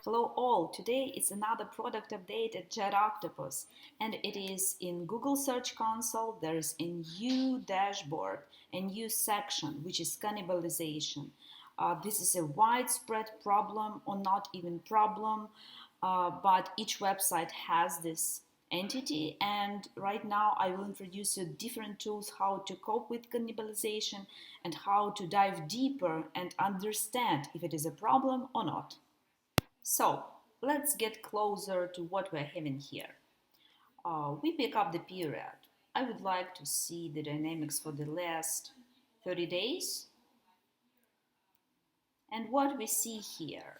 Hello all, today is another product update at JetOctopus and it is in Google Search Console. There is a new dashboard, a new section which is cannibalization. This is a widespread problem or not even problem, but each website has this entity, and right now I will introduce you different tools how to cope with cannibalization and how to dive deeper and understand if it is a problem or not. So let's get closer to what we're having here. We pick up the period. I would like to see the dynamics for the last 30 days. And what we see here,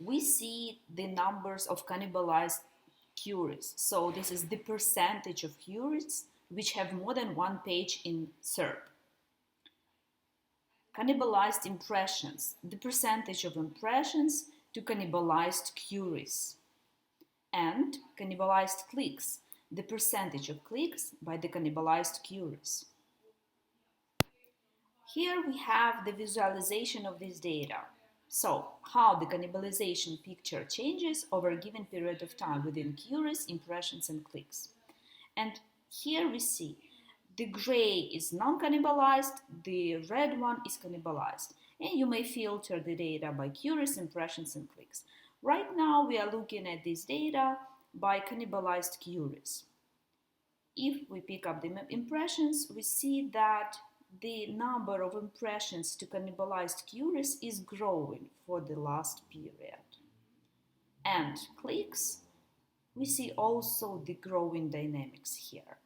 we see the numbers of cannibalized queries. So this is the percentage of queries which have more than one page in SERP. Cannibalized impressions, the percentage of impressions to cannibalized queries, and cannibalized clicks, the percentage of clicks by the cannibalized queries. Here we have the visualization of this data. So, how the cannibalization picture changes over a given period of time within queries, impressions, and clicks. And here we see the gray is non-cannibalized, the red one is cannibalized. And you may filter the data by queries, impressions, and clicks. Right now we are looking at this data by cannibalized queries. If we pick up the impressions, we see that the number of impressions to cannibalized queries is growing for the last period. And clicks, we see also the growing dynamics here.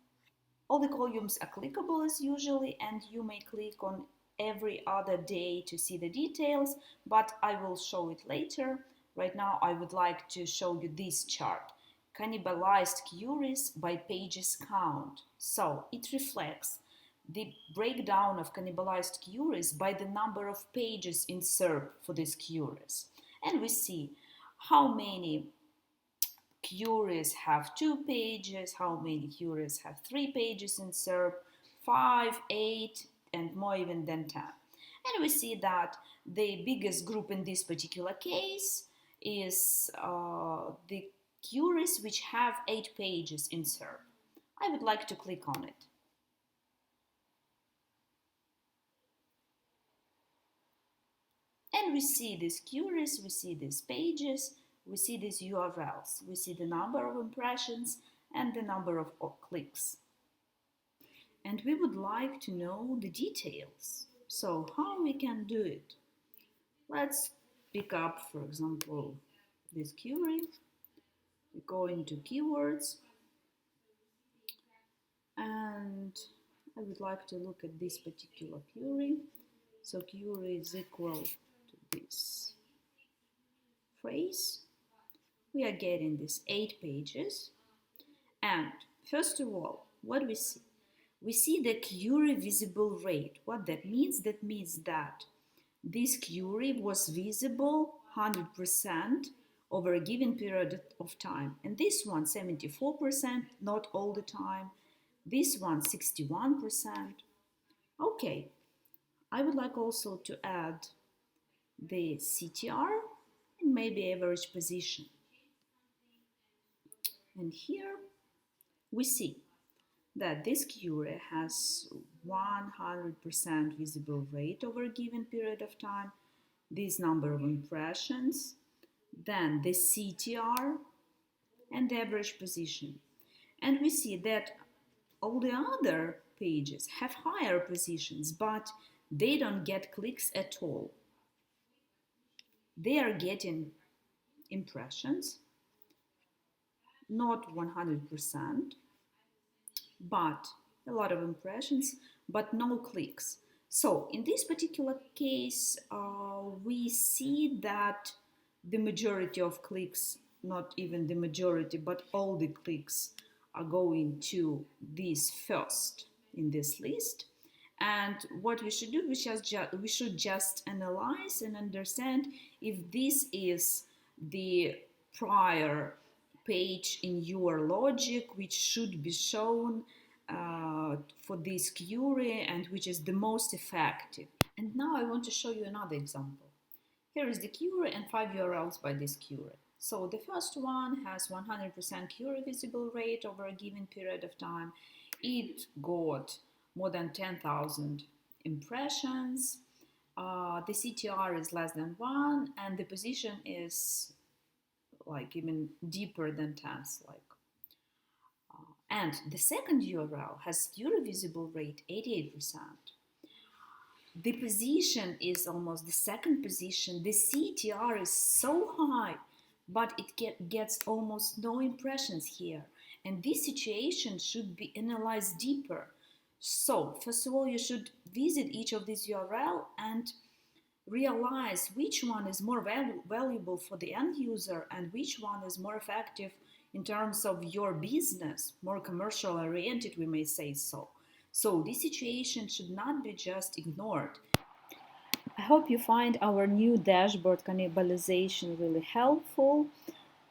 All the columns are clickable as usually, and you may click on every other day to see the details, but I will show it later. Right now I would like to show you this chart. Cannibalized queries by pages count. So it reflects the breakdown of cannibalized queries by the number of pages in SERP for these queries. And we see how many queries have 2 pages, how many queries have 3 pages in SERP, 5, 8, and more even than 10. And we see that the biggest group in this particular case is the queries which have 8 pages in SERP. I would like to click on it. And we see these queries, we see these pages, we see these URLs, we see the number of impressions and the number of clicks. And we would like to know the details. So how we can do it? Let's pick up, for example, this query. We go into keywords, and I would like to look at this particular query. So query is equal to this phrase. We are getting these 8 pages. And first of all, what we see? We see the query visible rate. What that means? That means that this query was visible 100% over a given period of time. And this one 74%, not all the time. This one 61%. Okay, I would like also to add the CTR and maybe average position. And here we see that this query has 100% visible rate over a given period of time, this number of impressions, then the CTR and the average position. And we see that all the other pages have higher positions, but they don't get clicks at all. They are getting impressions, not 100%, but a lot of impressions, but no clicks. So in this particular case, we see that the majority of clicks, not even the majority, but all the clicks are going to this first in this list. And what we should do, we should just analyze and understand if this is the prior page in your logic which should be shown for this query and which is the most effective. And now I want to show you another example. Here is the query and 5 URLs by this query. So the first one has 100% query visible rate over a given period of time. It got more than 10,000 impressions. The CTR is less than 1 and the position is like even deeper than 10s. And the second URL has query visible rate 88%. The position is almost the second position. The CTR is so high, but it gets almost no impressions here. And this situation should be analyzed deeper. So, first of all, you should visit each of these URL and realize which one is more valuable for the end user and which one is more effective in terms of your business, more commercial oriented, we may say so. So this situation should not be just ignored. I hope you find our new dashboard Cannibalization really helpful.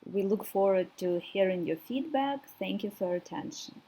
We look forward to hearing your feedback. Thank you for your attention.